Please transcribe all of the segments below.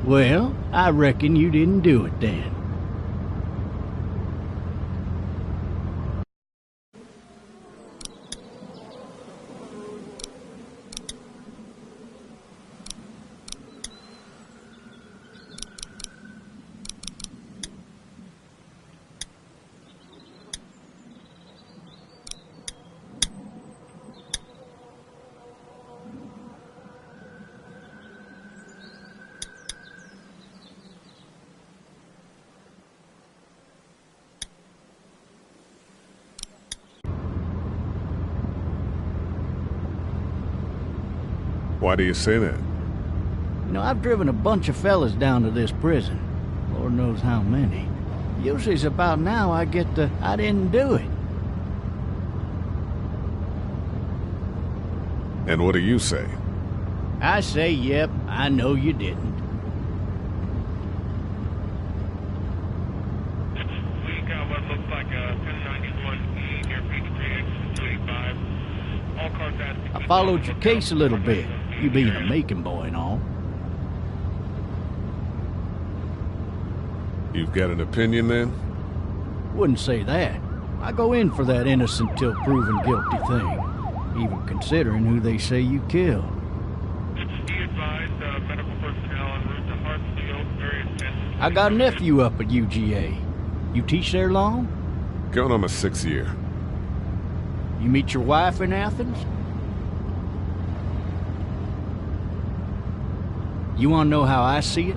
Well, I reckon you didn't do it then. Why do you say that? You know, I've driven a bunch of fellas down to this prison. Lord knows how many. Usually it's about now I get the, I didn't do it. And what do you say? I say, yep, I know you didn't. We got what looks like a 1091E near Peachtree, exit 285. All cars asking... I followed your case a little bit, you being a Macon boy and all. You've got an opinion then? Wouldn't say that. I go in for that innocent till proven guilty thing, even considering who they say you killed. Be advised, medical personnel en route to Hartsfield, various fences... I got a nephew up at UGA. You teach there long? Going on my 6th year. You meet your wife in Athens? You want to know how I see it?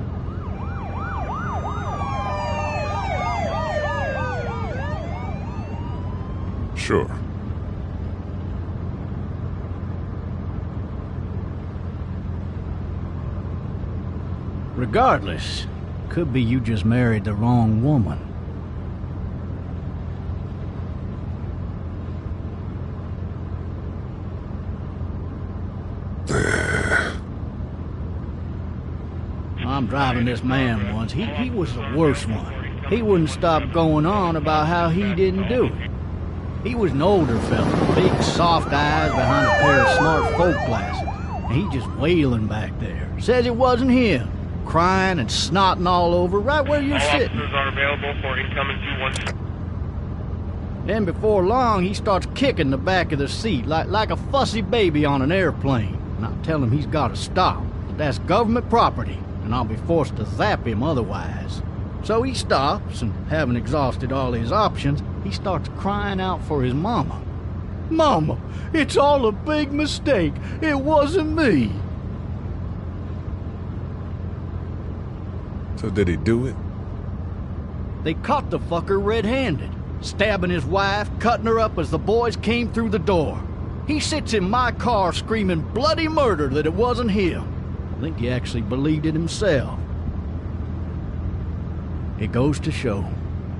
Sure. Regardless, could be you just married the wrong woman. I'm driving this man once. He was the worst one. He wouldn't stop going on about how he didn't do it. He was an older fella, big soft eyes behind a pair of smart folk glasses. And he just wailing back there. Says it wasn't him. Crying and snotting all over right where you're sitting. Officers are available for incoming 212. Then before long, he starts kicking the back of the seat like a fussy baby on an airplane. And I tell him he's got to stop. That's government property, and I'll be forced to zap him otherwise. So he stops, and having exhausted all his options, he starts crying out for his mama. Mama, it's all a big mistake. It wasn't me. So did he do it? They caught the fucker red-handed, stabbing his wife, cutting her up as the boys came through the door. He sits in my car screaming bloody murder that it wasn't him. I think he actually believed it himself. It goes to show,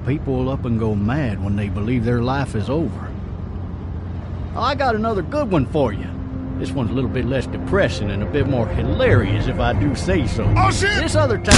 people will up and go mad when they believe their life is over. Oh, I got another good one for you. This one's a little bit less depressing and a bit more hilarious, if I do say so. Oh, shit! This other time...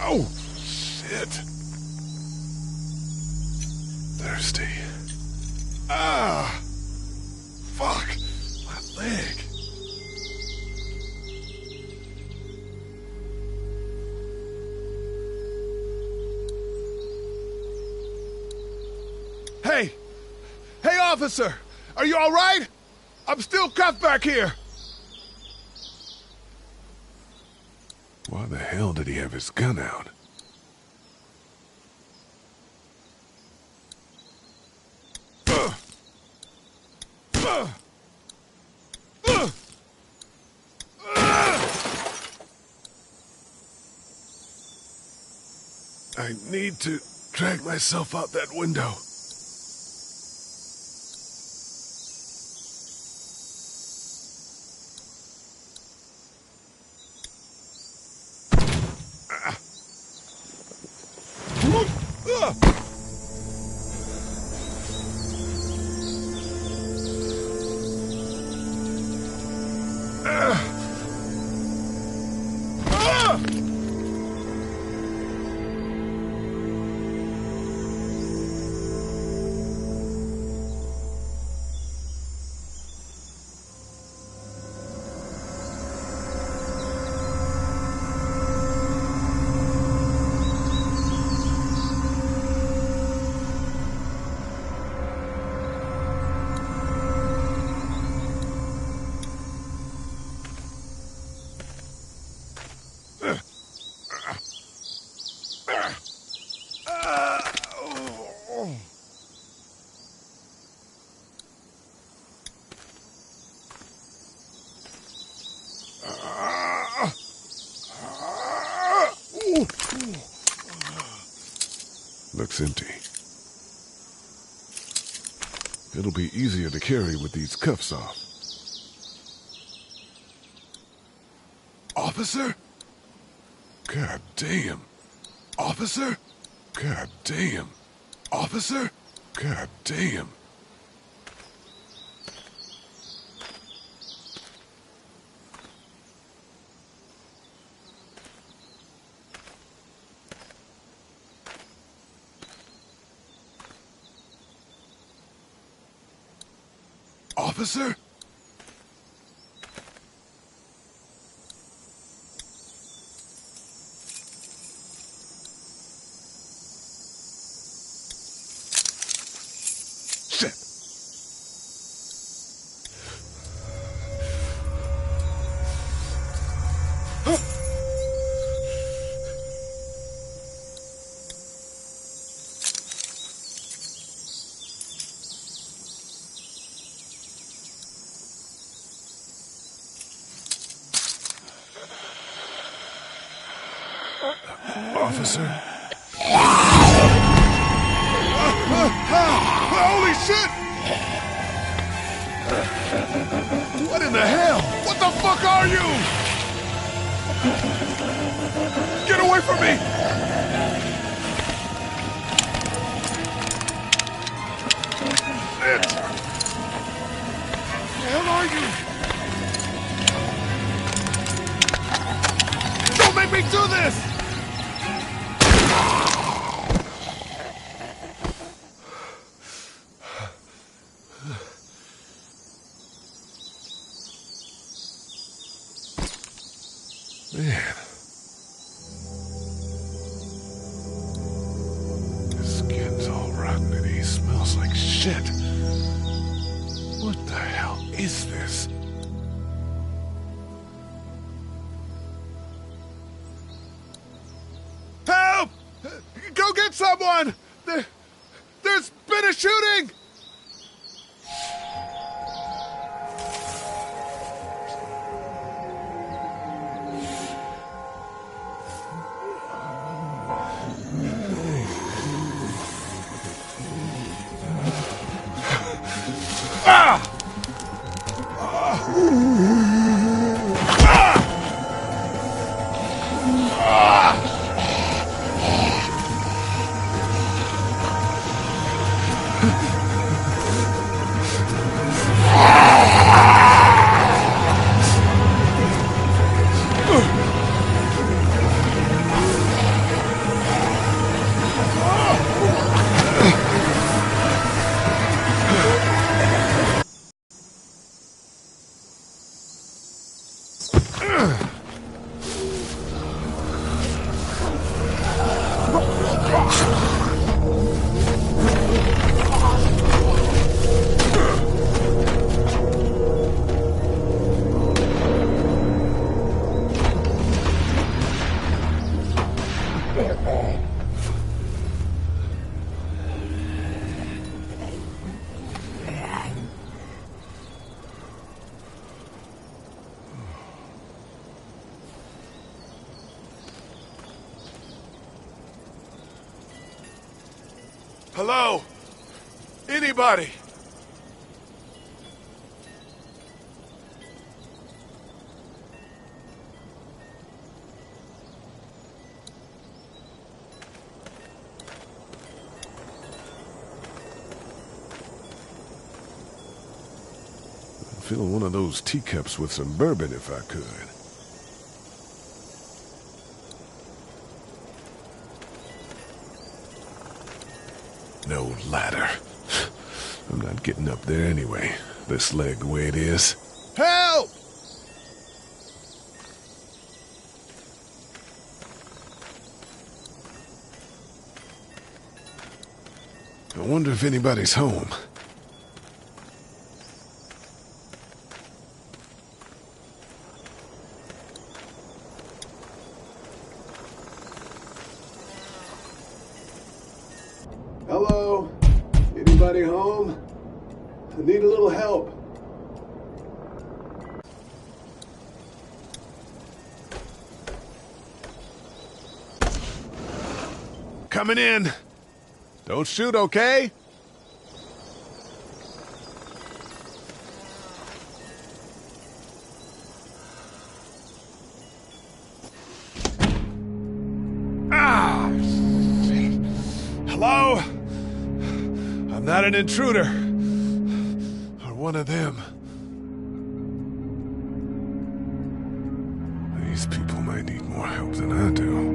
Oh, shit. Thirsty. Ah! Fuck! My leg. Hey! Hey, officer! Are you all right? I'm still cuffed back here! Why the hell did he have his gun out? I need to drag myself out that window. Looks empty. It'll be easier to carry with these cuffs off. Officer? God damn. Officer? God damn. Officer? God damn. Officer? Shit. Officer? Holy shit! What in the hell? What the fuck are you? Get away from me! Shit! Where the hell are you? Don't make me do this! Man. His skin's all rotten and he smells like shit. What the hell is this? Help! Go get someone! There's been a shooting! Hello? Anybody? I'd fill one of those teacups with some bourbon if I could. No ladder. I'm not getting up there anyway. This leg the way it is. Help! I wonder if anybody's home. Hello? Anybody home? I need a little help. Coming in. Don't shoot, okay? Ah! Shit. Hello? I'm not an intruder. Or one of them. These people might need more help than I do.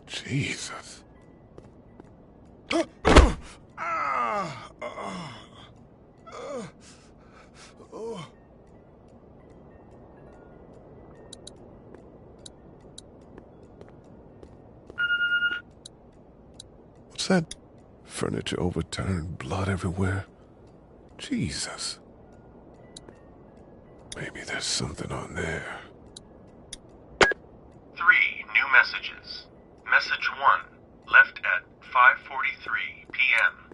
Jesus. What's that? Furniture overturned, blood everywhere. Jesus. Maybe there's something on there. 3 new messages. Message 1, left at 5:43 p.m.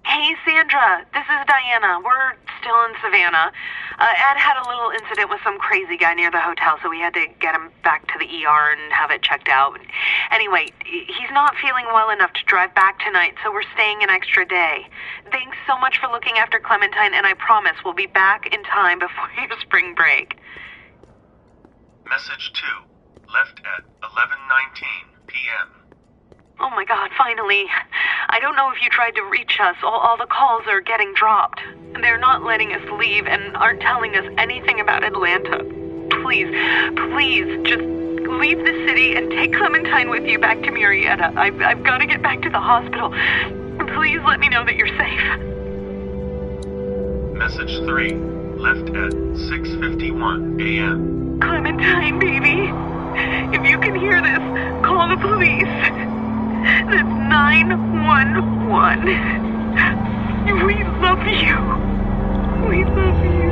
Hey, Sandra. This is Diana. We're still in Savannah. Ed had a little incident with some crazy guy near the hotel, so we had to get him back to the ER and have it checked out. Anyway, he's not feeling well enough to drive back tonight, so we're staying an extra day. Thanks so much for looking after Clementine, and I promise we'll be back in time before your spring break. Message 2, left at 11:19 p.m. Oh my God, finally. I don't know if you tried to reach us. All the calls are getting dropped. They're not letting us leave and aren't telling us anything about Atlanta. Please, just leave the city and take Clementine with you back to Murrieta. I've got to get back to the hospital. Please let me know that you're safe. Message 3, left at 6:51 a.m. Clementine, baby. If you can hear this, call the police. That's 911. We love you. We love you.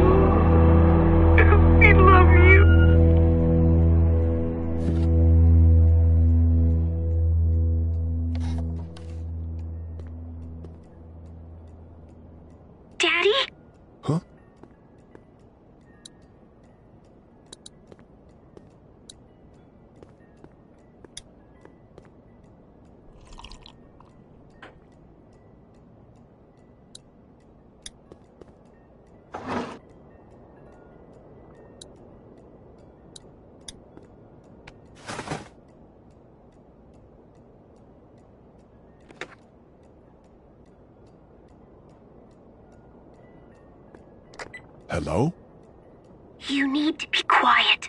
We love you. Daddy? Huh? Hello? You need to be quiet.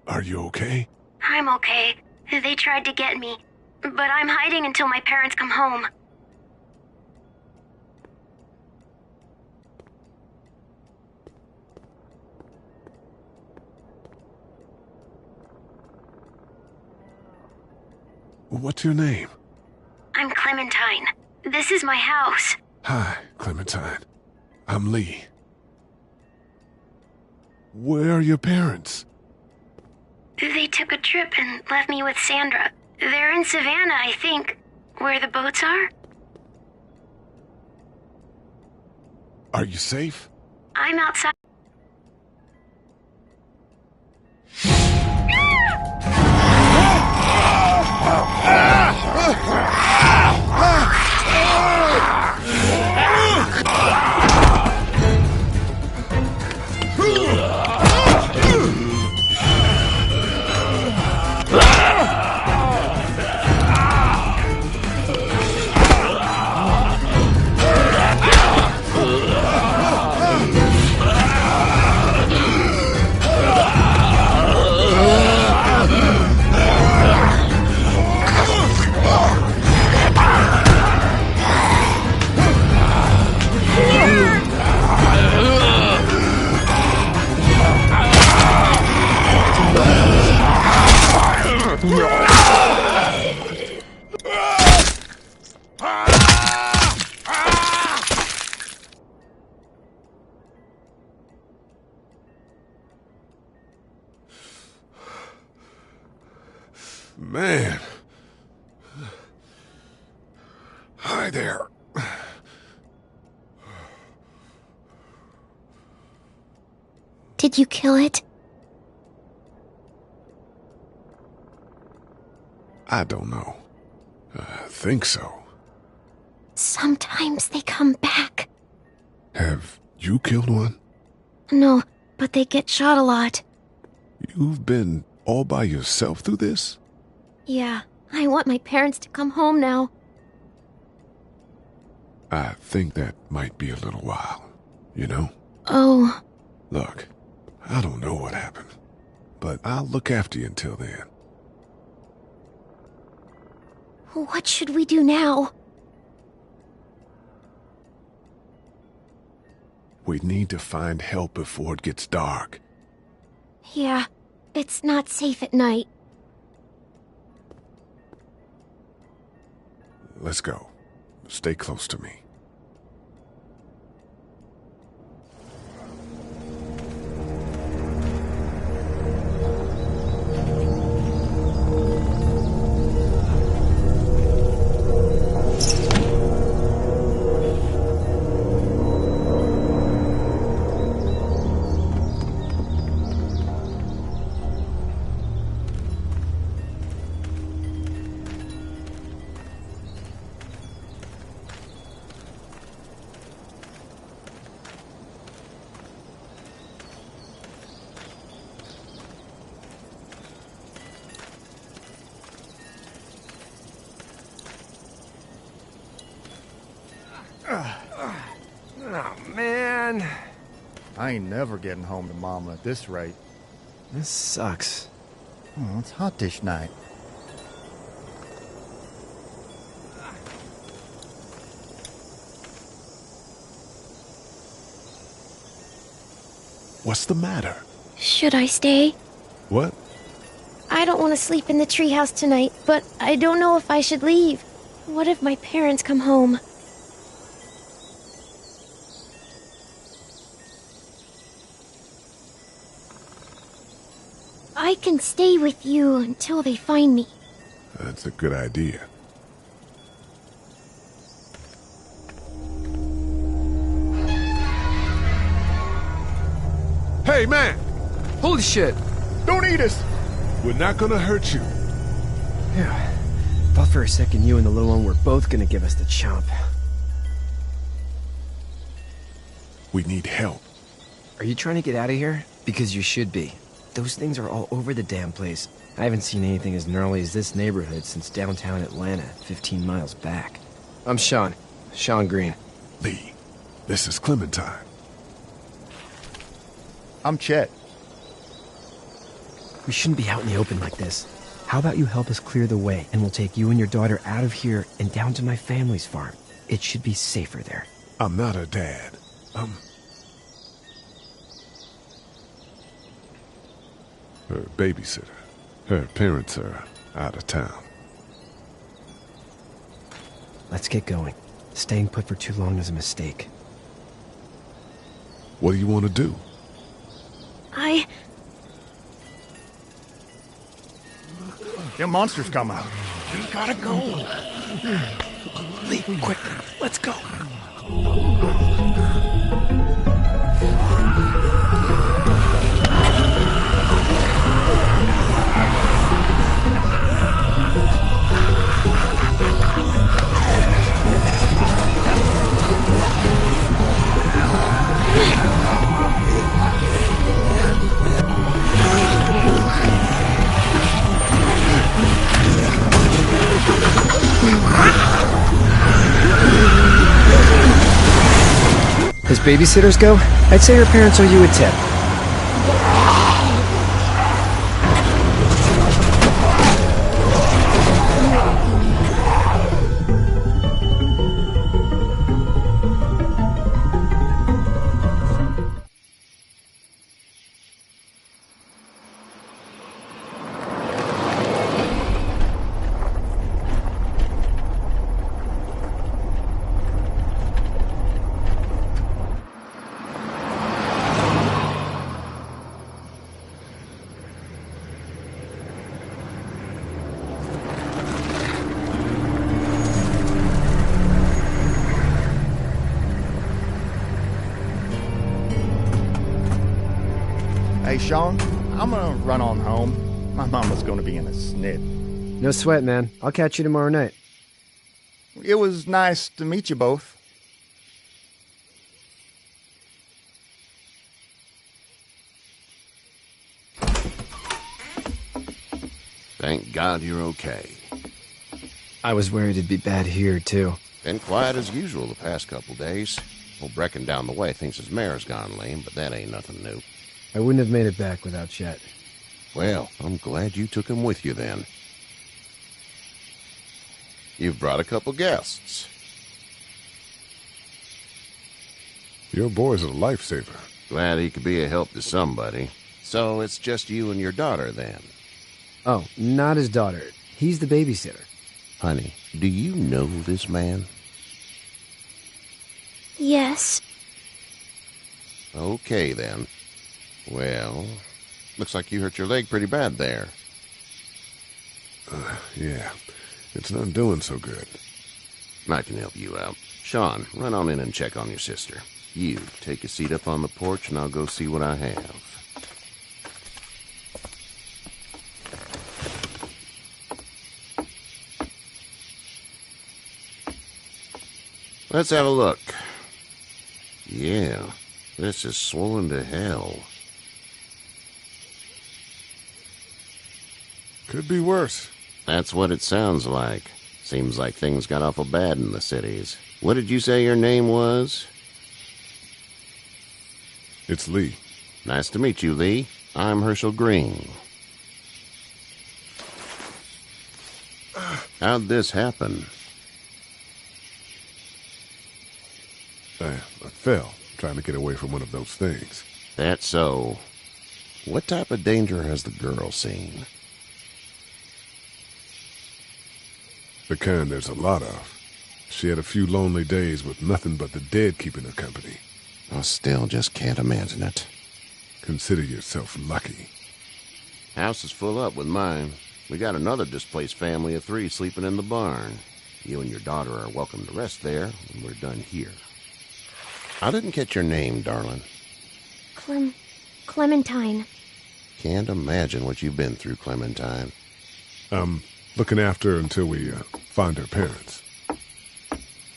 Are you okay? I'm okay. They tried to get me, but I'm hiding until my parents come home. What's your name? Clementine. This is my house. Hi, Clementine. I'm Lee. Where are your parents? They took a trip and left me with Sandra. They're in Savannah, I think. Where the boats are? Are you safe? I'm outside. Man. Hi there. Did you kill it? I don't know. I think so. Sometimes they come back. Have you killed one? No, but they get shot a lot. You've been all by yourself through this? Yeah, I want my parents to come home now. I think that might be a little while, you know? Oh. Look, I don't know what happened, but I'll look after you until then. What should we do now? We need to find help before it gets dark. Yeah, it's not safe at night. Let's go. Stay close to me. Oh, man. I ain't never getting home to Mama at this rate. This sucks. Oh, it's hot dish night. What's the matter? Should I stay? What? I don't want to sleep in the treehouse tonight, but I don't know if I should leave. What if my parents come home? I can stay with you until they find me. That's a good idea. Hey, man! Holy shit! Don't eat us! We're not gonna hurt you. Yeah. Thought for a second you and the little one were both gonna give us the chomp. We need help. Are you trying to get out of here? Because you should be. Those things are all over the damn place. I haven't seen anything as gnarly as this neighborhood since downtown Atlanta, 15 miles back. I'm Sean. Sean Green. Lee, this is Clementine. I'm Chet. We shouldn't be out in the open like this. How about you help us clear the way, and we'll take you and your daughter out of here and down to my family's farm. It should be safer there. I'm not her dad. Her babysitter. Her parents are out of town. Let's get going. Staying put for too long is a mistake. What do you want to do? Them monsters come out. We gotta go. Lee, quick, let's go. As babysitters go, I'd say her parents owe you a tip. Hey, Sean, I'm gonna run on home. My mama's gonna be in a snit. No sweat, man. I'll catch you tomorrow night. It was nice to meet you both. Thank God you're okay. I was worried it'd be bad here, too. Been quiet as usual the past couple days. Old Brecken down the way thinks his mare's gone lame, but that ain't nothing new. I wouldn't have made it back without Chet. Well, I'm glad you took him with you then. You've brought a couple guests. Your boy's a lifesaver. Glad he could be a help to somebody. So it's just you and your daughter then? Oh, not his daughter. He's the babysitter. Honey, do you know this man? Yes. Okay, then. Well, looks like you hurt your leg pretty bad there. Yeah, it's not doing so good. I can help you out. Sean, run on in and check on your sister. You, take a seat up on the porch and I'll go see what I have. Let's have a look. Yeah, this is swollen to hell. Could be worse. That's what it sounds like. Seems like things got awful bad in the cities. What did you say your name was? It's Lee. Nice to meet you, Lee. I'm Herschel Green. How'd this happen? I fell trying to get away from one of those things. That's so. What type of danger has the girl seen? The kind there's a lot of. She had a few lonely days with nothing but the dead keeping her company. I still just can't imagine it. Consider yourself lucky. House is full up with mine. We got another displaced family of 3 sleeping in the barn. You and your daughter are welcome to rest there when we're done here. I didn't catch your name, darling. Clementine. Can't imagine what you've been through, Clementine. Looking after her until we find her parents.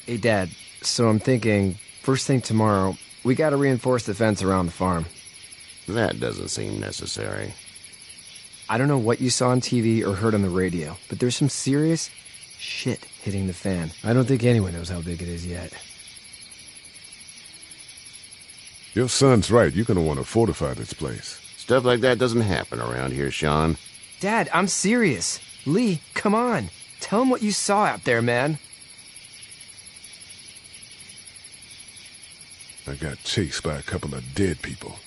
Hey, Dad, so I'm thinking, first thing tomorrow, we gotta reinforce the fence around the farm. That doesn't seem necessary. I don't know what you saw on TV or heard on the radio, but there's some serious shit hitting the fan. I don't think anyone knows how big it is yet. Your son's right. You're gonna want to fortify this place. Stuff like that doesn't happen around here, Sean. Dad, I'm serious. Lee, come on. Tell him what you saw out there, man. I got chased by a couple of dead people.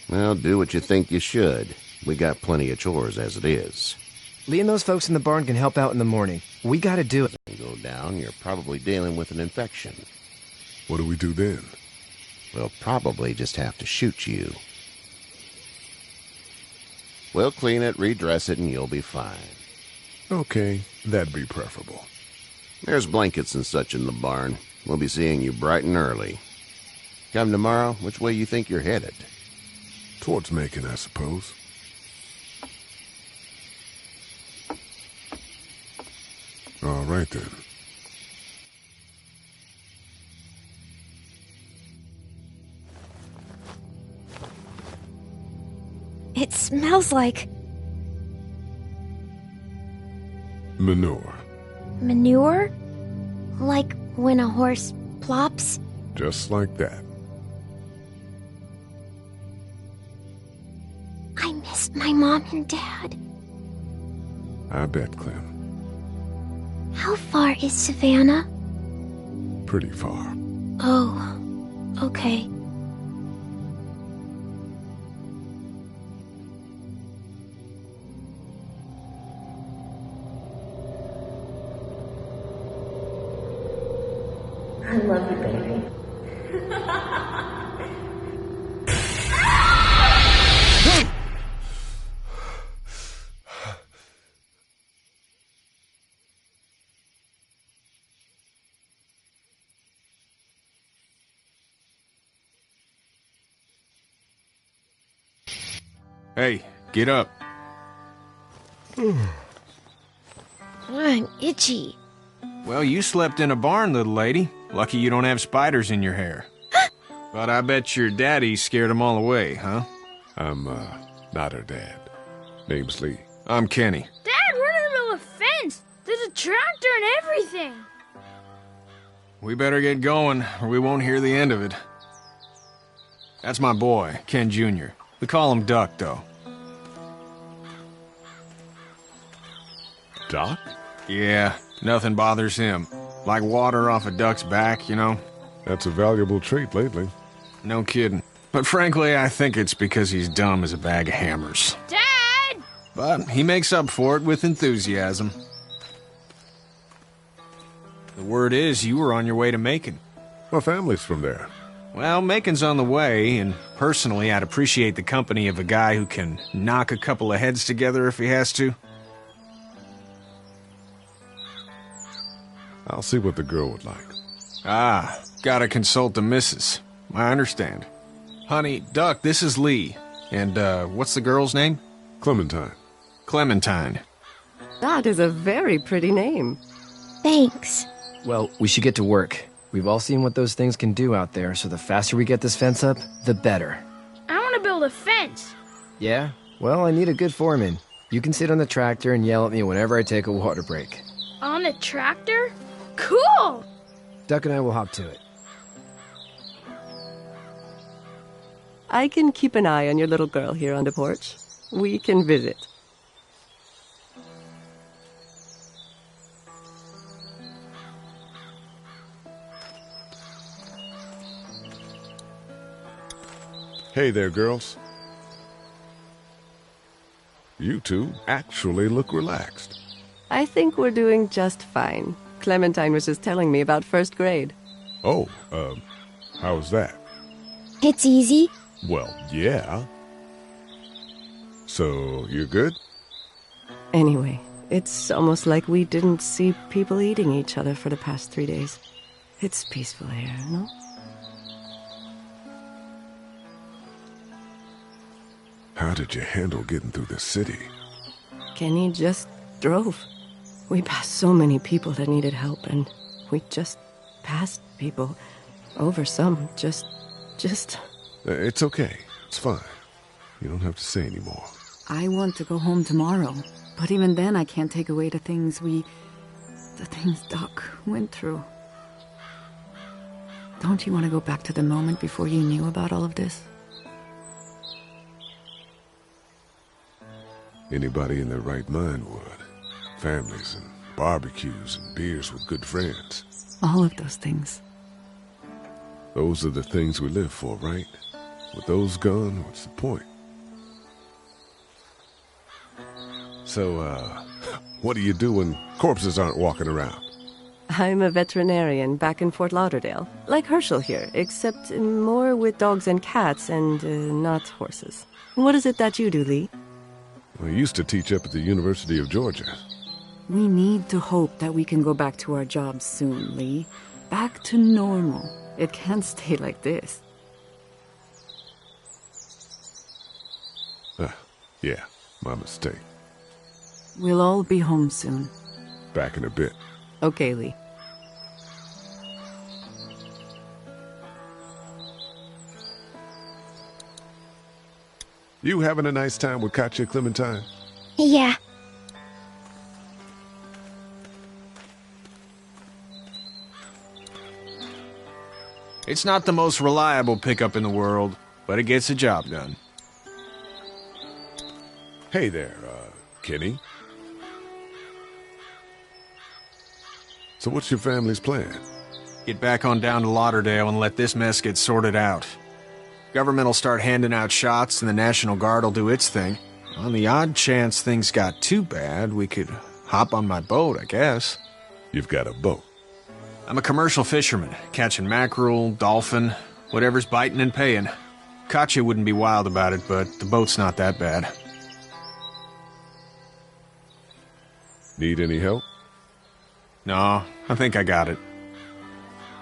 Well, do what you think you should. We got plenty of chores as it is. Lee and those folks in the barn can help out in the morning. We gotta do it. Go down, you're probably dealing with an infection. What do we do then? We'll probably just have to shoot you. We'll clean it, redress it, and you'll be fine. Okay, that'd be preferable. There's blankets and such in the barn. We'll be seeing you bright and early. Come tomorrow, which way you think you're headed? Towards Macon, I suppose. All right, then. It smells like... Manure. manure? Like when a horse plops? Just like that. I miss my mom and dad. I bet, Clem. How far is Savannah? Pretty far. Oh, okay. I love you, baby. Hey, get up. I'm itchy. Well, you slept in a barn, little lady. Lucky you don't have spiders in your hair. But I bet your daddy scared them all away, huh? I'm, not her dad. Name's Lee. I'm Kenny. Dad, we're in the middle of a fence. There's a tractor and everything. We better get going, or we won't hear the end of it. That's my boy, Ken Jr. We call him Duck, though. Doc? Yeah, nothing bothers him. Like water off a duck's back, you know? That's a valuable trait lately. No kidding. But frankly, I think it's because he's dumb as a bag of hammers. Dad! But he makes up for it with enthusiasm. The word is you were on your way to Macon. My family's from there. Well, Macon's on the way, and personally, I'd appreciate the company of a guy who can knock a couple of heads together if he has to. I'll see what the girl would like. Ah, gotta consult the missus. I understand. Honey, Duck, this is Lee. And, what's the girl's name? Clementine. Clementine. That is a very pretty name. Thanks. Well, we should get to work. We've all seen what those things can do out there, so the faster we get this fence up, the better. I want to build a fence. Yeah? Well, I need a good foreman. You can sit on the tractor and yell at me whenever I take a water break. On the tractor? Cool! Duck and I will hop to it. I can keep an eye on your little girl here on the porch. We can visit. Hey there, girls. You two actually look relaxed. I think we're doing just fine. Clementine was just telling me about first grade. Oh, how was that? It's easy. Well, yeah. So, you're good? Anyway, it's almost like we didn't see people eating each other for the past 3 days. It's peaceful here, no? How did you handle getting through the city? Kenny just drove. We passed so many people that needed help, and we just passed people. Over some, just... It's okay. It's fine. You don't have to say anymore. I want to go home tomorrow, but even then I can't take away the things Doc went through. Don't you want to go back to the moment before you knew about all of this? Anybody in their right mind would. Families and barbecues and beers with good friends. All of those things. Those are the things we live for, right? With those gone, what's the point? So, What do you do when corpses aren't walking around? I'm a veterinarian back in Fort Lauderdale. Like Herschel here, except more with dogs and cats and not horses. What is it that you do, Lee? I used to teach up at the University of Georgia. We need to hope that we can go back to our jobs soon, Lee. Back to normal. It can't stay like this. Yeah, my mistake. We'll all be home soon. Back in a bit. Okay, Lee. You having a nice time with Katya, Clementine? Yeah. It's not the most reliable pickup in the world, but it gets the job done. Hey there, Kenny. So what's your family's plan? Get back on down to Lauderdale and let this mess get sorted out. Government will start handing out shots and the National Guard will do its thing. On the odd chance things got too bad, we could hop on my boat, I guess. You've got a boat? I'm a commercial fisherman, catching mackerel, dolphin, whatever's biting and paying. Katya wouldn't be wild about it, but the boat's not that bad. Need any help? No, I think I got it.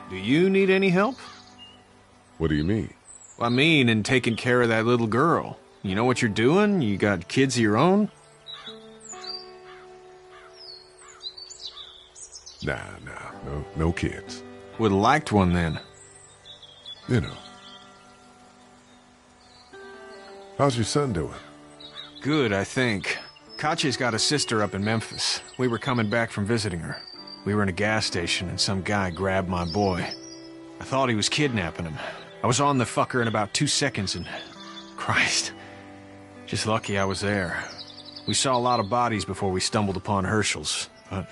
Do you need any help? What do you mean? Well, I mean in taking care of that little girl. You know what you're doing? You got kids of your own? Nah, no kids. Would've liked one then. You know. How's your son doing? Good, I think. Katya's got a sister up in Memphis. We were coming back from visiting her. We were in a gas station and some guy grabbed my boy. I thought he was kidnapping him. I was on the fucker in about 2 seconds and... Christ. Just lucky I was there. We saw a lot of bodies before we stumbled upon Herschel's, but...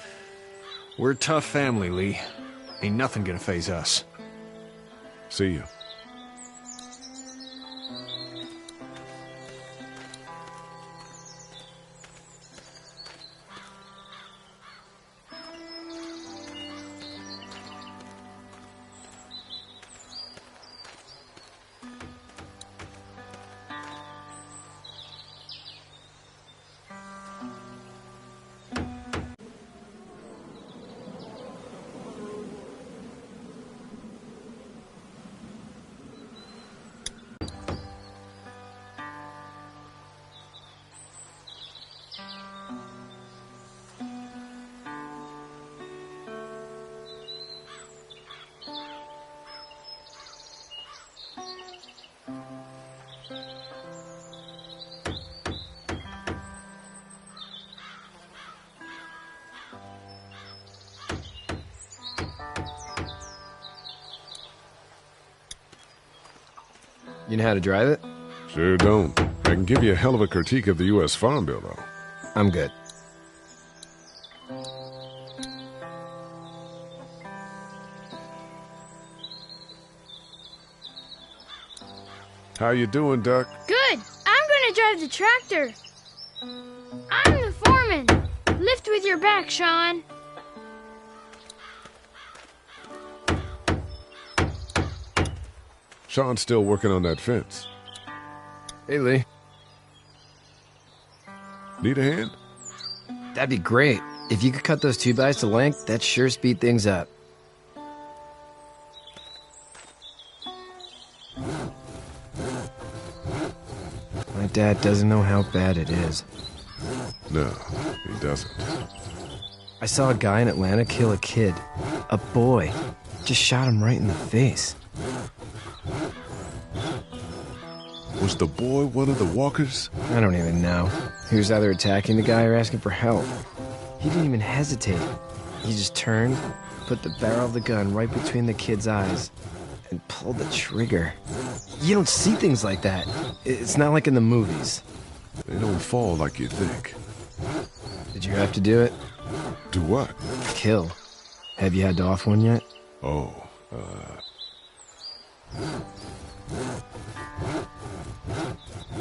We're a tough family, Lee. Ain't nothing gonna faze us. See you. You know how to drive it? Sure don't. I can give you a hell of a critique of the U.S. Farm Bill, though. I'm good. How you doing, Duck? Good. I'm gonna drive the tractor. I'm the foreman. Lift with your back, Sean. Sean's still working on that fence. Hey, Lee. Need a hand? That'd be great. If you could cut those 2x to length, that'd sure speed things up. My dad doesn't know how bad it is. No, he doesn't. I saw a guy in Atlanta kill a kid. A boy. Just shot him right in the face. Was the boy one of the walkers? I don't even know. He was either attacking the guy or asking for help. He didn't even hesitate. He just turned, put the barrel of the gun right between the kid's eyes, and pulled the trigger. You don't see things like that. It's not like in the movies. They don't fall like you think. Did you have to do it? Do what? Kill. Have you had to off one yet? Oh,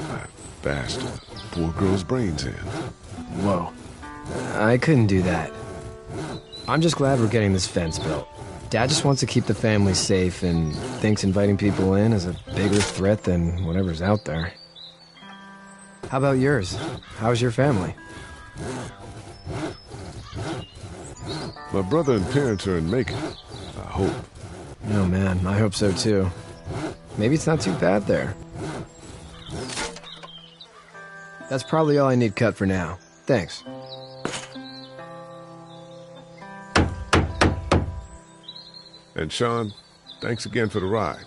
that bastard. Poor girl's brains in. Whoa. I couldn't do that. I'm just glad we're getting this fence built. Dad just wants to keep the family safe and thinks inviting people in is a bigger threat than whatever's out there. How about yours? How's your family? My brother and parents are in Macon. I hope. Oh man, I hope so too. Maybe it's not too bad there. That's probably all I need cut for now. Thanks. And Sean, thanks again for the ride.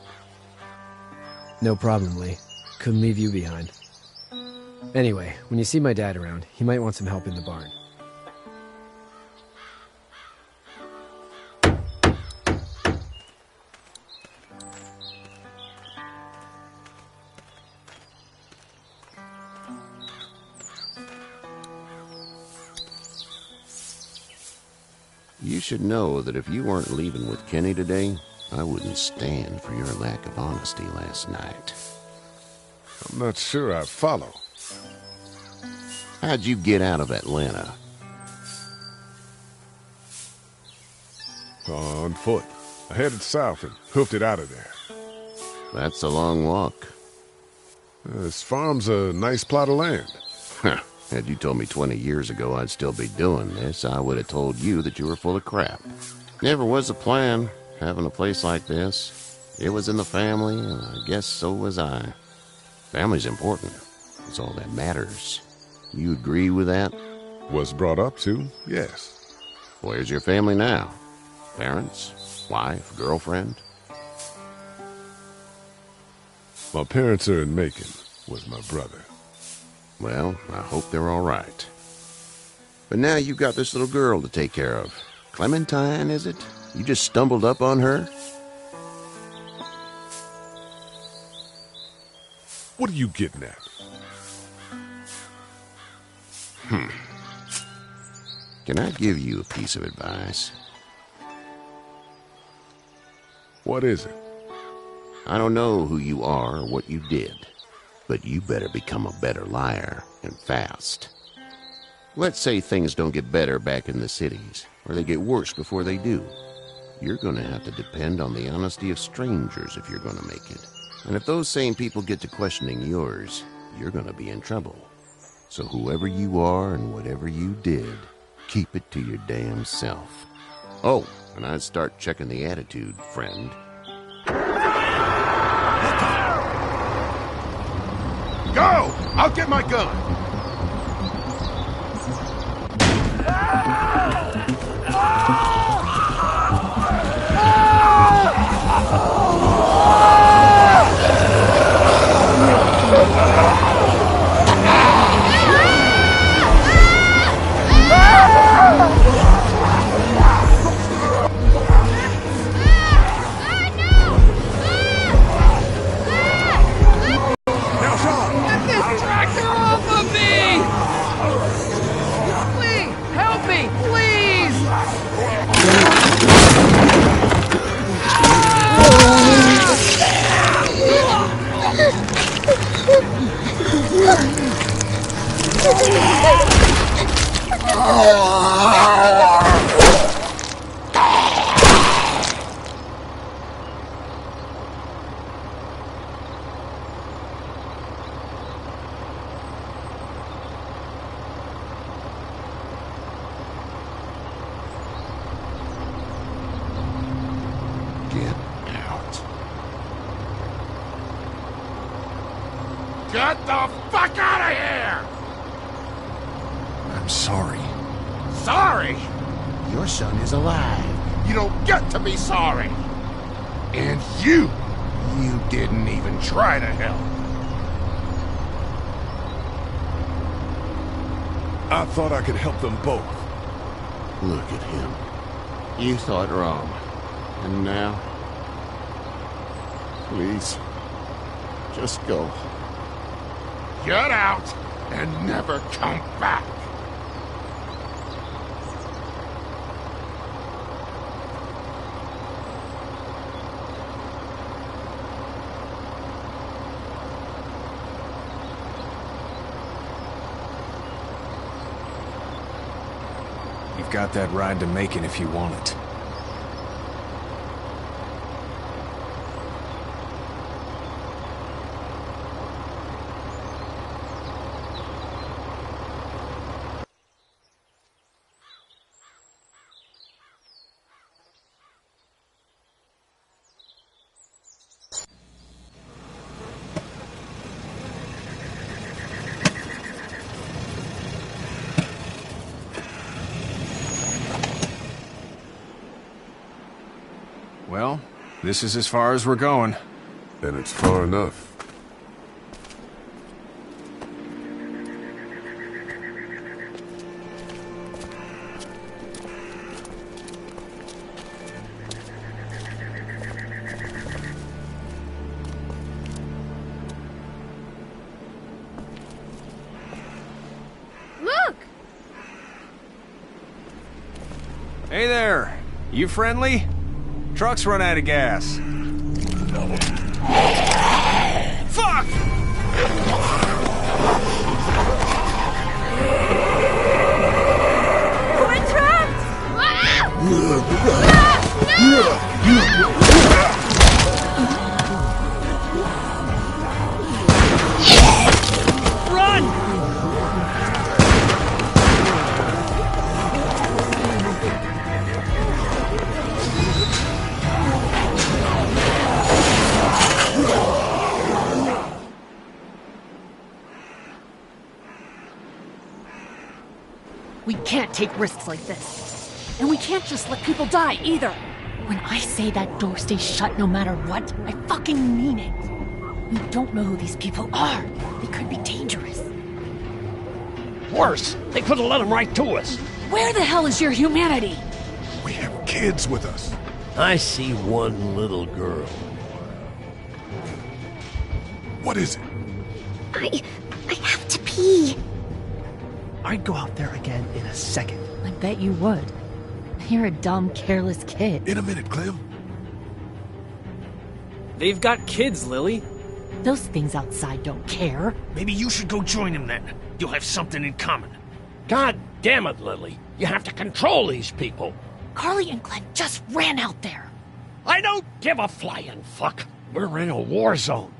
No problem, Lee. Couldn't leave you behind. Anyway, when you see my dad around, he might want some help in the barn. You should know that if you weren't leaving with Kenny today, I wouldn't stand for your lack of honesty last night. I'm not sure I follow. How'd you get out of Atlanta? On foot. I headed south and hoofed it out of there. That's a long walk. This farm's a nice plot of land. Had you told me 20 years ago I'd still be doing this, I would have told you that you were full of crap. Never was a plan, having a place like this. It was in the family, and I guess so was I. Family's important. It's all that matters. You agree with that? Was brought up to, yes. Where's your family now? Parents? Wife? Girlfriend? My parents are in Macon, with my brother. Well, I hope they're all right. But now you've got this little girl to take care of. Clementine, is it? You just stumbled up on her? What are you getting at? Can I give you a piece of advice? What is it? I don't know who you are or what you did, but you better become a better liar, and fast. Let's say things don't get better back in the cities, or they get worse before they do. You're gonna have to depend on the honesty of strangers if you're gonna make it. And if those same people get to questioning yours, you're gonna be in trouble. So whoever you are and whatever you did, keep it to your damn self. Oh, and I'd start checking the attitude, friend. Go! I'll get my gun! Get the fuck out of here! I'm sorry. Sorry? Your son is alive. You don't get to be sorry. And you didn't even try to help. I thought I could help them both. Look at him. You thought wrong. And now? Please, just go. Get out and never come back. You've got that ride to Macon if you want it. Well, this is as far as we're going. And it's far enough. Look! Hey there! You friendly? Truck's run out of gas. Fuck! We're trapped! Run! We can't take risks like this. And we can't just let people die, either. When I say that door stays shut no matter what, I fucking mean it. We don't know who these people are. They could be dangerous. Worse, they could have let them right to us. Where the hell is your humanity? We have kids with us. I see one little girl. What is it? I have to pee. I'd go out there again in a second. I bet you would. You're a dumb, careless kid. In a minute, Clem. They've got kids, Lily. Those things outside don't care. Maybe you should go join them then. You'll have something in common. God damn it, Lily. You have to control these people. Carly and Glenn just ran out there. I don't give a flying fuck. We're in a war zone.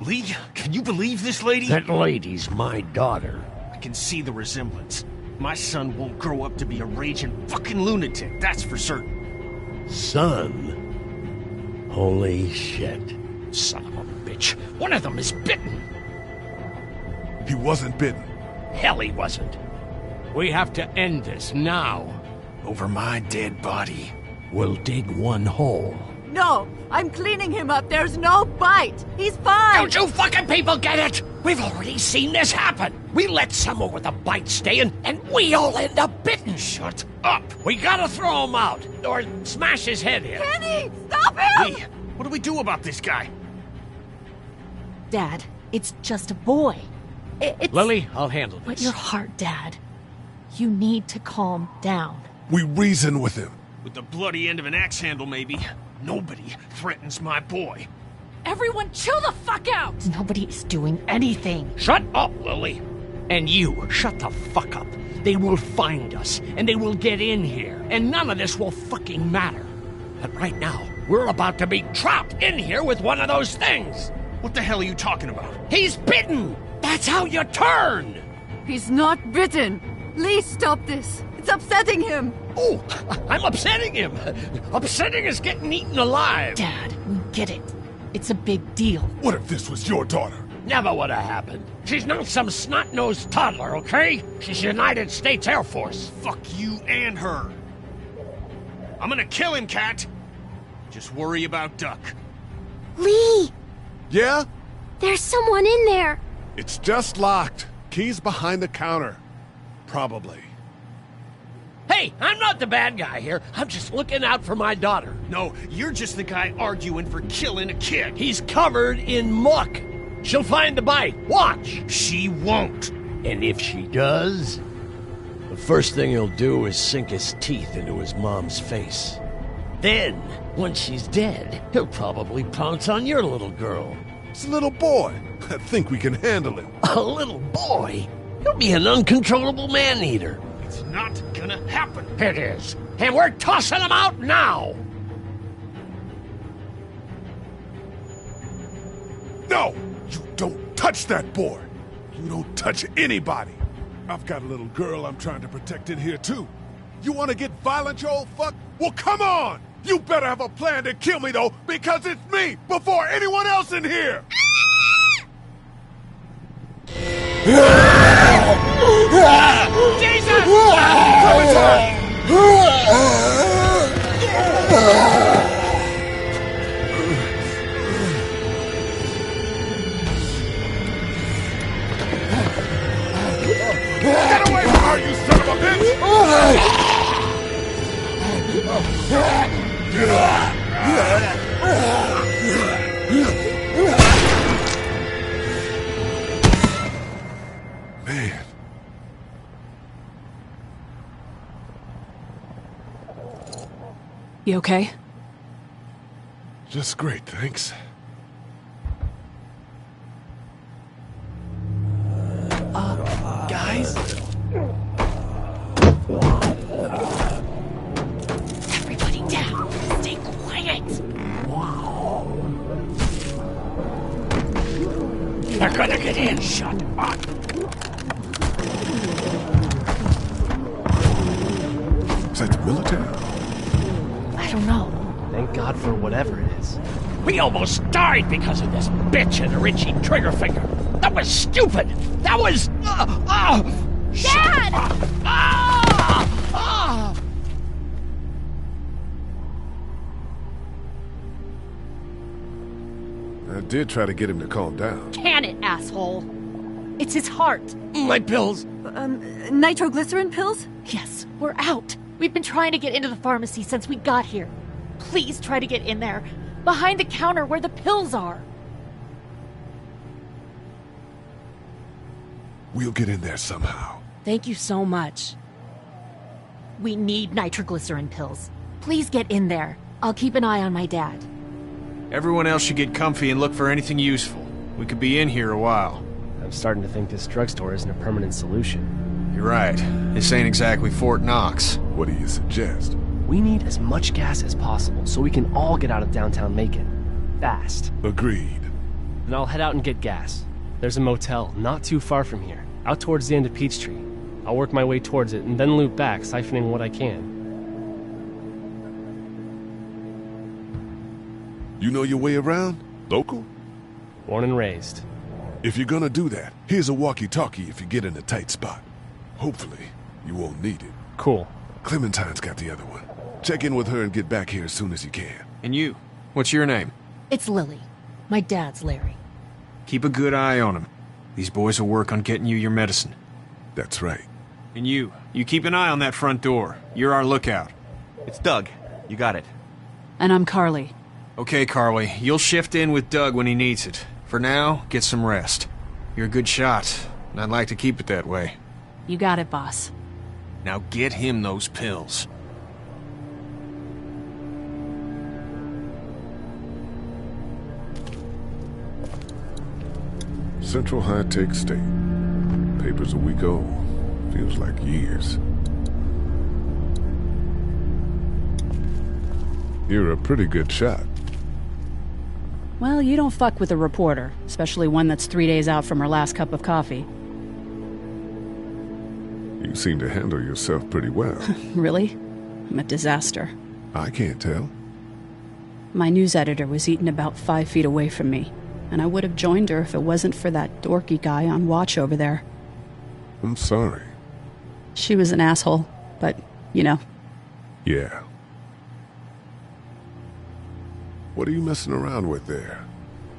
Lee, can you believe this lady? That lady's my daughter. I can see the resemblance. My son won't grow up to be a raging fucking lunatic, that's for certain. Son? Holy shit. Son of a bitch. One of them is bitten. He wasn't bitten. Hell, he wasn't. We have to end this now. Over my dead body. We'll dig one hole. No, I'm cleaning him up. There's no bite. He's fine. Don't you fucking people get it? We've already seen this happen. We let someone with a bite stay in, and we all end up bitten. Shut up. We gotta throw him out, or smash his head in. Kenny, stop him! Lee, what do we do about this guy? Dad, it's just a boy. It's... Lily, I'll handle this. But your heart, Dad. You need to calm down. We reason with him. With the bloody end of an axe handle, maybe. Nobody threatens my boy. Everyone chill the fuck out! Nobody is doing anything. Shut up, Lily. And you, shut the fuck up. They will find us, and they will get in here, and none of this will fucking matter. But right now, we're about to be trapped in here with one of those things. What the hell are you talking about? He's bitten! That's how you turn! He's not bitten. Lee, stop this. It's upsetting him. Oh, I'm upsetting him. Upsetting is getting eaten alive. Dad, we get it. It's a big deal. What if this was your daughter? Never would have happened. She's not some snot-nosed toddler, okay? She's United States Air Force. Fuck you and her. I'm gonna kill him, Cat. Just worry about Duck. Lee! Yeah? There's someone in there. It's just locked. Key's behind the counter. Probably. Hey, I'm not the bad guy here. I'm just looking out for my daughter. No, you're just the guy arguing for killing a kid. He's covered in muck. She'll find the bite. Watch. She won't. And if she does, the first thing he'll do is sink his teeth into his mom's face. Then, once she's dead, he'll probably pounce on your little girl. It's a little boy. I think we can handle him. A little boy? He'll be an uncontrollable man-eater. It's not gonna happen. It is. And we're tossing them out now. No! You don't touch that boy! You don't touch anybody! I've got a little girl I'm trying to protect in here, too. You want to get violent, you old fuck? Well, come on! You better have a plan to kill me, though, because it's me before anyone else in here! Jesus! Get away from her, you son of a bitch! Man. You okay? Just great, thanks. Guys? Everybody down. Stay quiet. They're gonna get in. Shut up. Is that the military? I don't know. Thank God for whatever it is. We almost died because of this bitch and Richie Triggerfinger. That was stupid. That was... Dad! I did try to get him to calm down. Can it, asshole? It's his heart. My pills. Nitroglycerin pills? Yes, we're out. We've been trying to get into the pharmacy since we got here. Please try to get in there. Behind the counter where the pills are. We'll get in there somehow. Thank you so much. We need nitroglycerin pills. Please get in there. I'll keep an eye on my dad. Everyone else should get comfy and look for anything useful. We could be in here a while. I'm starting to think this drugstore isn't a permanent solution. You're right. This ain't exactly Fort Knox. What do you suggest? We need as much gas as possible so we can all get out of downtown Macon. Fast. Agreed. Then I'll head out and get gas. There's a motel not too far from here, out towards the end of Peachtree. I'll work my way towards it and then loop back, siphoning what I can. You know your way around? Local? Born and raised. If you're gonna do that, here's a walkie-talkie if you get in a tight spot. Hopefully, you won't need it. Cool. Clementine's got the other one. Check in with her and get back here as soon as you can. And you? What's your name? It's Lily. My dad's Larry. Keep a good eye on him. These boys will work on getting you your medicine. That's right. And you keep an eye on that front door. You're our lookout. It's Doug. You got it. And I'm Carly. Okay, Carly. You'll shift in with Doug when he needs it. For now, get some rest. You're a good shot, and I'd like to keep it that way. You got it, boss. Now get him those pills. Central High-Tech State. Paper's a week old. Feels like years. You're a pretty good shot. Well, you don't fuck with a reporter, especially one that's 3 days out from her last cup of coffee. You seem to handle yourself pretty well. Really? I'm a disaster. I can't tell. My news editor was eaten about 5 feet away from me, and I would have joined her if it wasn't for that dorky guy on watch over there. I'm sorry. She was an asshole, but, you know. Yeah. What are you messing around with there?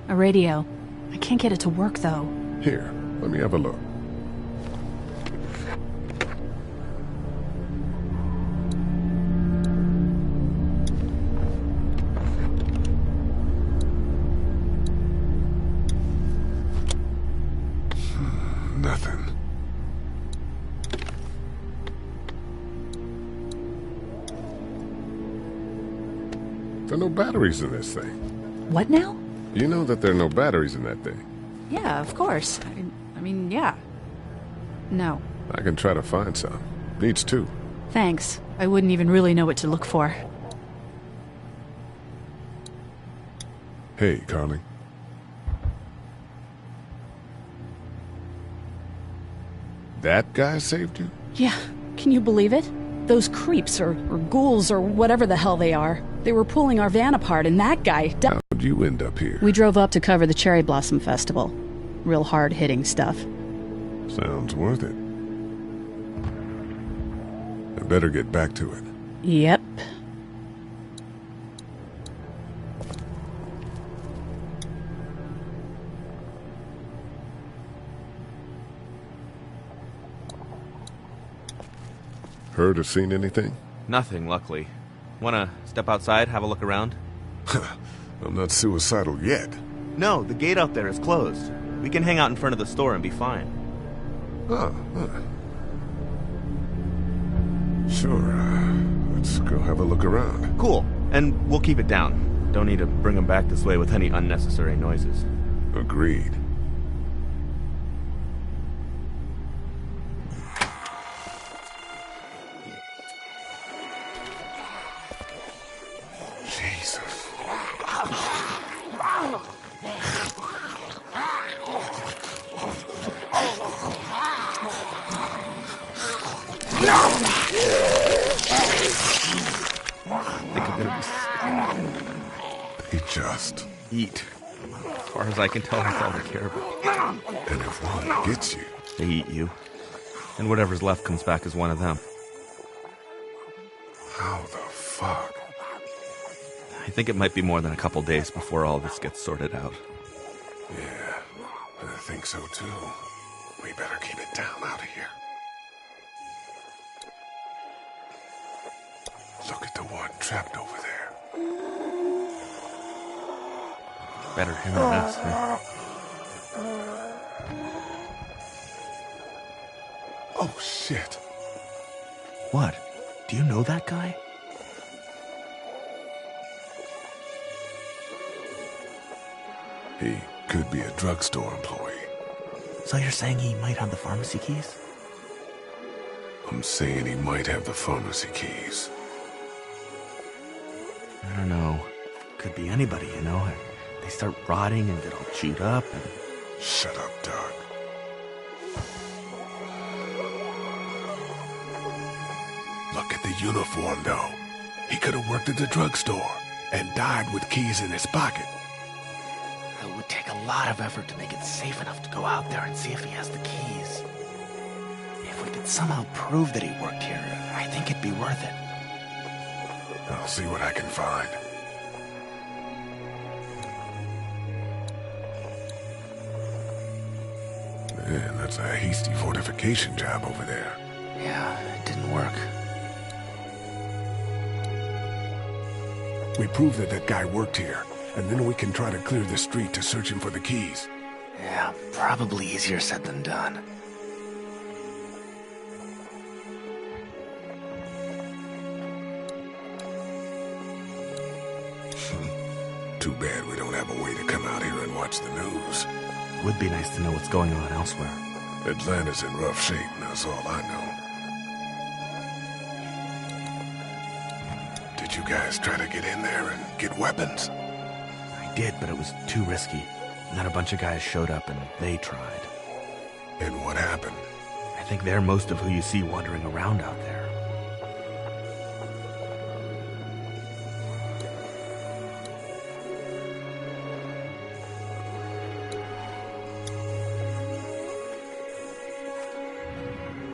A radio. I can't get it to work, though. Here, let me have a look. Nothing. There are no batteries in this thing. What now? You know that there are no batteries in that thing. Yeah, of course. I mean, yeah. No. I can try to find some. Needs two. Thanks. I wouldn't even really know what to look for. Hey, Carly. That guy saved you? Yeah, can you believe it? Those creeps, or ghouls, or whatever the hell they are. They were pulling our van apart, and that guy... How'd you end up here? We drove up to cover the Cherry Blossom Festival. Real hard-hitting stuff. Sounds worth it. I better get back to it. Yep. Heard or seen anything? Nothing, luckily. Wanna step outside, have a look around? I'm not suicidal yet. No, the gate out there is closed. We can hang out in front of the store and be fine. Sure, let's go have a look around. Cool, and we'll keep it down. Don't need to bring them back this way with any unnecessary noises. Agreed. Jesus. They just eat. As far as I can tell, that's all they care about. And if one gets you, they eat you. And whatever's left comes back as one of them. How the fuck? I think it might be more than a couple days before all this gets sorted out. Yeah, I think so too. We better keep it down out of here. Look at the one trapped over there. Better him than us, huh? Oh, shit. What? Do you know that guy? He could be a drugstore employee. So you're saying he might have the pharmacy keys? I'm saying he might have the pharmacy keys. I don't know. Could be anybody, you know? They start rotting and get all chewed up and... Shut up, Doug. Look at the uniform, though. He could have worked at the drugstore and died with keys in his pocket. It would take a lot of effort to make it safe enough to go out there and see if he has the keys. If we could somehow prove that he worked here, I think it'd be worth it. I'll see what I can find. Man, that's a hasty fortification job over there. Yeah, it didn't work. We prove that that guy worked here, and then we can try to clear the street to search him for the keys. Yeah, probably easier said than done. Too bad we don't have a way to come out here and watch the news. Would be nice to know what's going on elsewhere. Atlanta's in rough shape, and that's all I know. Did you guys try to get in there and get weapons? I did, but it was too risky. And then a bunch of guys showed up and they tried. And what happened? I think they're most of who you see wandering around out there.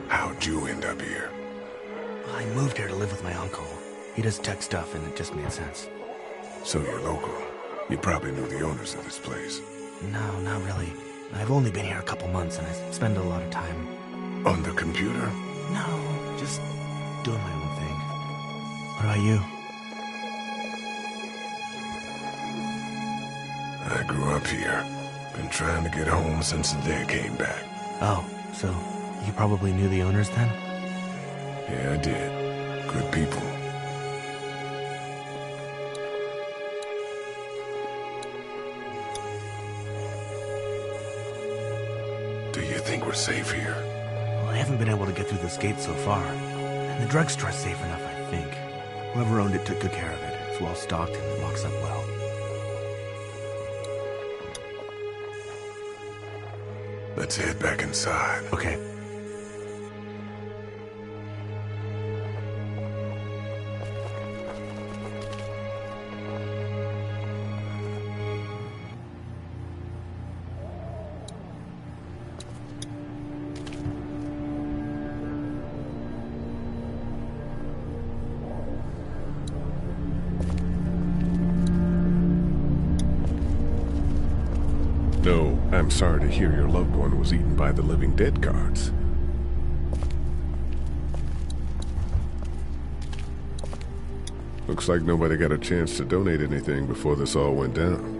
How'd you end up here? Well, I moved here to live with my uncle. He does tech stuff and it just made sense. So you're local. You probably knew the owners of this place. No, not really. I've only been here a couple months and I spend a lot of time... On the computer? No, just doing my own thing. What about you? I grew up here. Been trying to get home since the day I came back. Oh, so you probably knew the owners then? Yeah, I did. Good people. Do you think we're safe here? Well, I haven't been able to get through this gate so far. The drugstore's safe enough, I think. Whoever owned it took good care of it. It's well stocked and it locks up well. Let's head back inside. Okay. No, I'm sorry to hear your loved one was eaten by the living dead guards. Looks like nobody got a chance to donate anything before this all went down.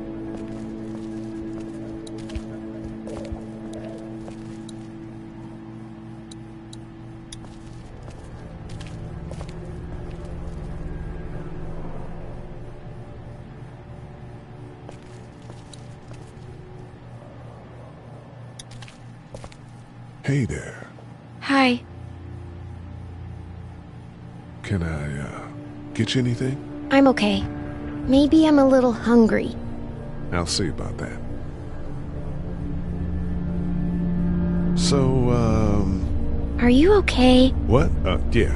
Hey there. Hi. Can I, get you anything? I'm okay. Maybe I'm a little hungry. I'll see about that. So, Are you okay? What? Yeah,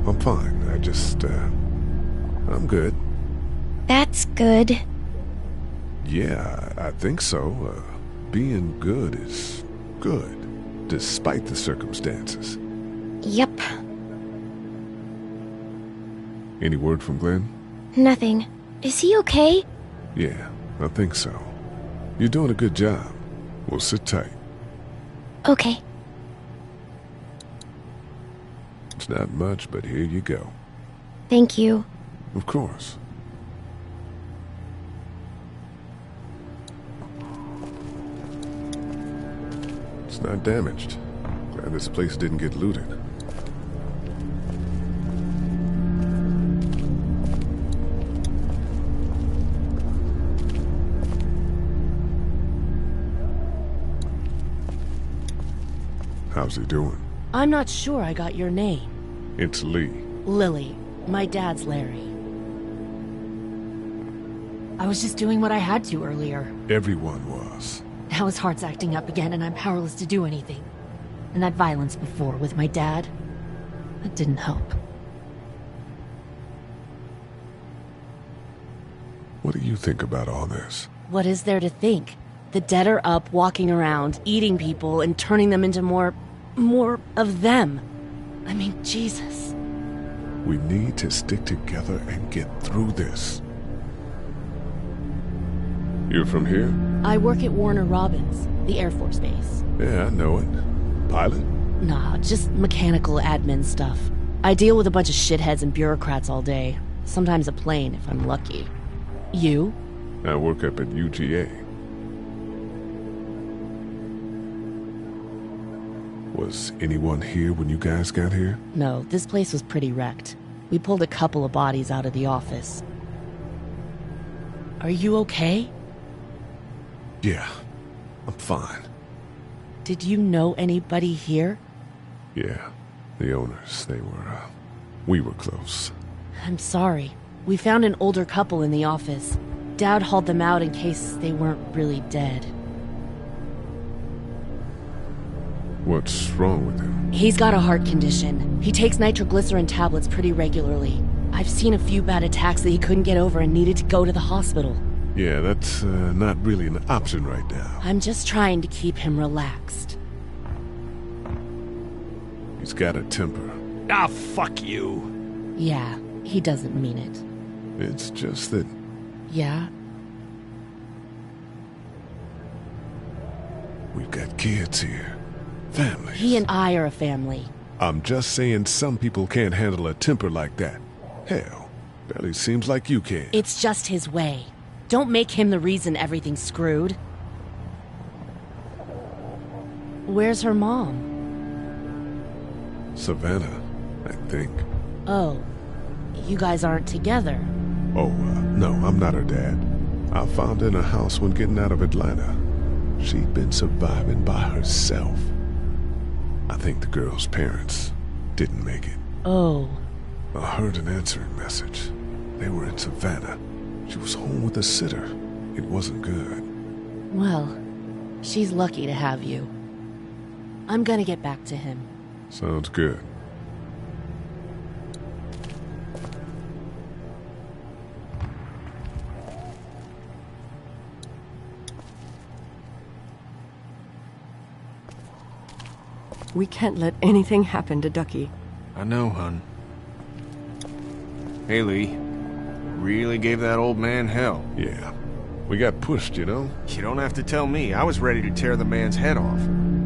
I'm fine. I just, I'm good. That's good. Yeah, I think so. Being good is good, despite the circumstances. Yep. Any word from Glenn? Nothing. Is he okay? Yeah, I think so. You're doing a good job. We'll sit tight. Okay. It's not much, but here you go. Thank you. Of course. It's not damaged. Glad this place didn't get looted. How's he doing? I'm not sure I got your name. It's Lee. Lily. My dad's Larry. I was just doing what I had to earlier. Everyone was. Now his heart's acting up again and I'm powerless to do anything. And that violence before with my dad, that didn't help. What do you think about all this? What is there to think? The dead are up, walking around, eating people, and turning them into more of them. I mean, Jesus. We need to stick together and get through this. You're from here? I work at Warner Robins, the Air Force Base. Yeah, I know it. Pilot? Nah, just mechanical admin stuff. I deal with a bunch of shitheads and bureaucrats all day. Sometimes a plane, if I'm lucky. You? I work up at UGA. Was anyone here when you guys got here? No, this place was pretty wrecked. We pulled a couple of bodies out of the office. Are you okay? Yeah, I'm fine. Did you know anybody here? Yeah, the owners, we were close. I'm sorry. We found an older couple in the office. Dad hauled them out in case they weren't really dead. What's wrong with him? He's got a heart condition. He takes nitroglycerin tablets pretty regularly. I've seen a few bad attacks that he couldn't get over and needed to go to the hospital. Yeah, that's not really an option right now. I'm just trying to keep him relaxed. He's got a temper. Ah, fuck you. Yeah, he doesn't mean it. It's just that... Yeah? We've got kids here. Families. He and I are a family. I'm just saying some people can't handle a temper like that. Hell, barely seems like you can. It's just his way. Don't make him the reason everything's screwed. Where's her mom? Savannah, I think. Oh, you guys aren't together. Oh, no, I'm not her dad. I found her in a house when getting out of Atlanta. She'd been surviving by herself. I think the girl's parents didn't make it. Oh. I heard an answering message. They were in Savannah. She was home with a sitter. It wasn't good. Well, she's lucky to have you. I'm gonna get back to him. Sounds good. We can't let anything happen to Ducky. I know, hun. Hey, Lee. Really gave that old man hell. Yeah. We got pushed, you know? You don't have to tell me. I was ready to tear the man's head off.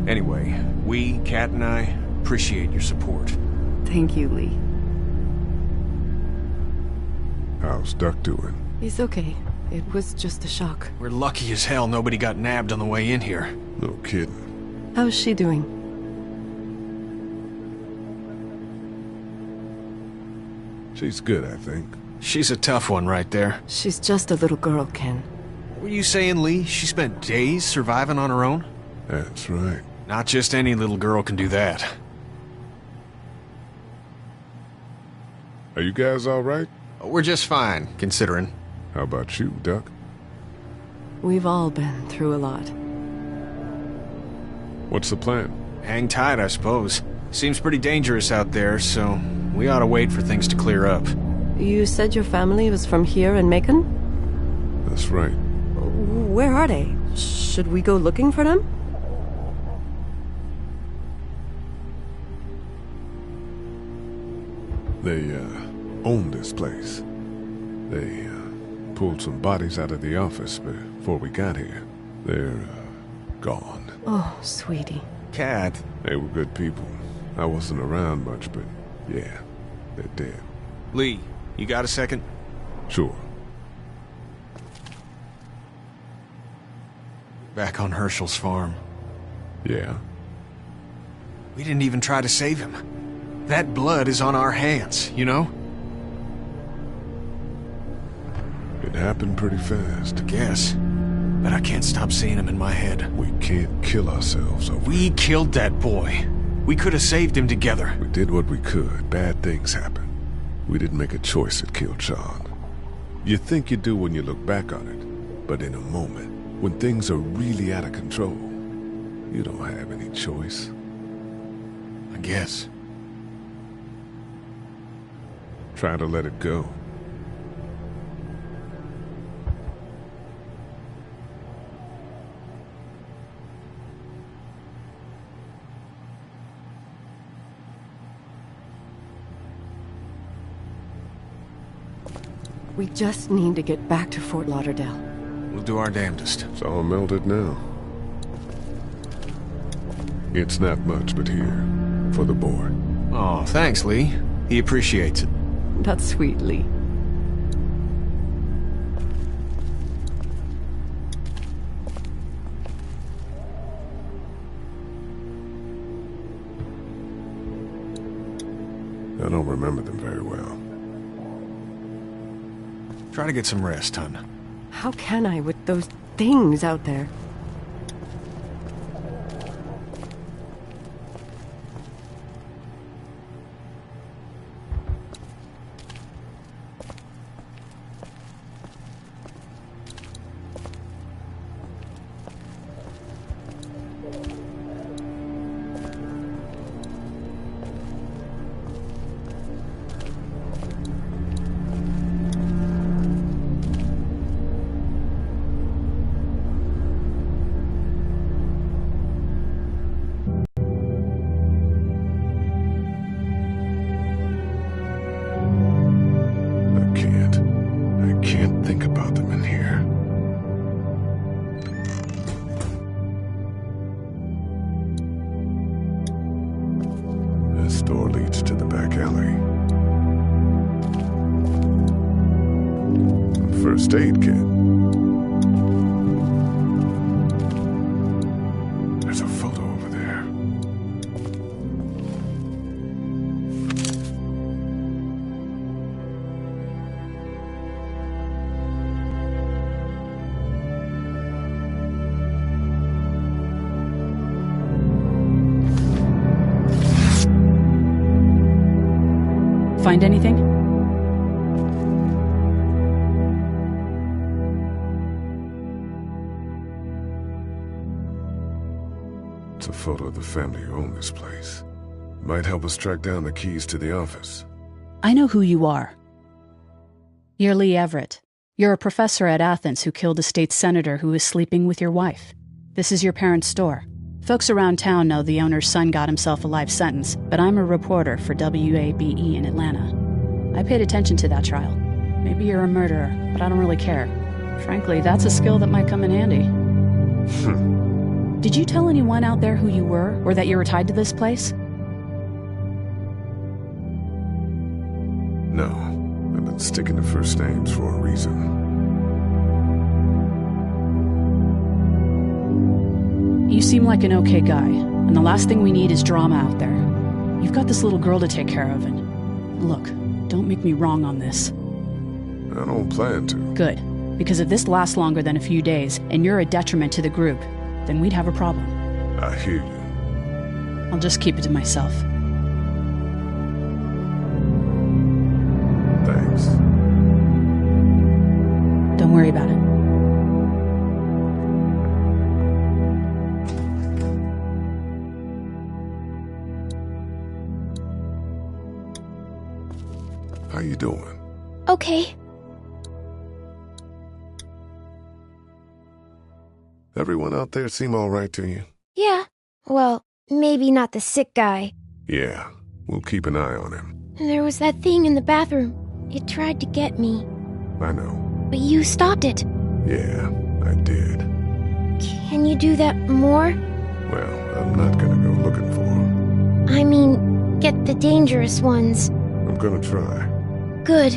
Anyway, we, Kat and I, appreciate your support. Thank you, Lee. How's Duck doing? He's okay. It was just a shock. We're lucky as hell nobody got nabbed on the way in here. No kidding. How's she doing? She's good, I think. She's a tough one right there. She's just a little girl, Ken. What were you saying, Lee? She spent days surviving on her own? That's right. Not just any little girl can do that. Are you guys all right? We're just fine, considering. How about you, Duck? We've all been through a lot. What's the plan? Hang tight, I suppose. Seems pretty dangerous out there, so we ought to wait for things to clear up. You said your family was from here in Macon? That's right. Where are they? Should we go looking for them? They, own this place. They, pulled some bodies out of the office before we got here. They're, gone. Oh, sweetie. Kat. They were good people. I wasn't around much, but yeah, they're dead. Lee, you got a second? Sure. Back on Herschel's farm. Yeah? We didn't even try to save him. That blood is on our hands, you know? It happened pretty fast. I guess. But I can't stop seeing him in my head. We can't kill ourselves over We killed that boy. We could have saved him together. We did what we could. Bad things happen. We didn't make a choice that killed Sean. You think you do when you look back on it. But in a moment, when things are really out of control, you don't have any choice. I guess. Try to let it go. We just need to get back to Fort Lauderdale. We'll do our damnedest. It's all melted now. It's not much, but here, for the boy. Oh, thanks, Lee. He appreciates it. That's sweet, Lee. I don't remember them very well. Try to get some rest, hon. How can I with those things out there? First aid kit. There's a photo over there. Find anything? It's a photo of the family who own this place. Might help us track down the keys to the office. I know who you are. You're Lee Everett. You're a professor at Athens who killed a state senator who was sleeping with your wife. This is your parents' store. Folks around town know the owner's son got himself a life sentence, but I'm a reporter for WABE in Atlanta. I paid attention to that trial. Maybe you're a murderer, but I don't really care. Frankly, that's a skill that might come in handy. Did you tell anyone out there who you were, or that you were tied to this place? No. I've been sticking to first names for a reason. You seem like an okay guy, and the last thing we need is drama out there. You've got this little girl to take care of, and look, don't make me wrong on this. I don't plan to. Good, because if this lasts longer than a few days, and you're a detriment to the group, then we'd have a problem. I hear you. I'll just keep it to myself. Thanks. Don't worry about it. How you doing? Okay. Everyone out there seem all right to you? Yeah. Well, maybe not the sick guy. Yeah, we'll keep an eye on him. There was that thing in the bathroom. It tried to get me. I know. But you stopped it. Yeah, I did. Can you do that more? Well, I'm not gonna go looking for him. I mean, get the dangerous ones. I'm gonna try. Good.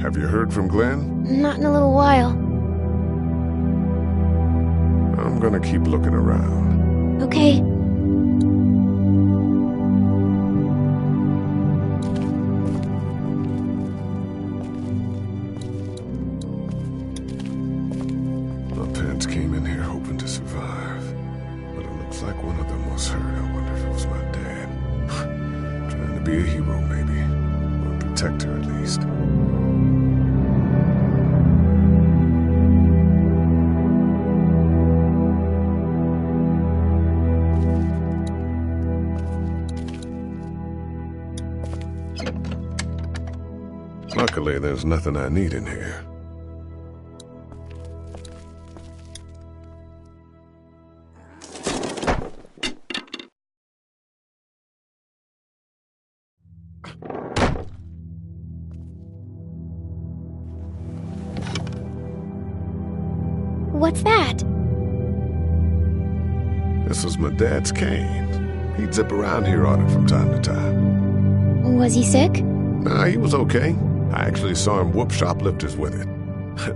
Have you heard from Glenn? Not in a little while. I'm gonna keep looking around. Okay. My parents came in here hoping to survive, but it looks like one of them was hurt. I wonder if it was my dad. Trying to be a hero, maybe. Or a protector, at least. Luckily, there's nothing I need in here. What's that? This was my dad's cane. He'd zip around here on it from time to time. Was he sick? Nah, he was okay. I actually saw him whoop shoplifters with it.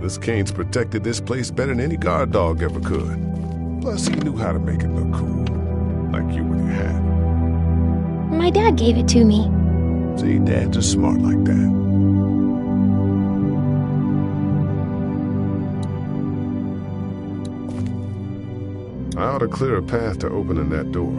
This cane's protected this place better than any guard dog ever could. Plus, he knew how to make it look cool. Like you with your hat. My dad gave it to me. See, dads are smart like that. I ought to clear a path to opening that door.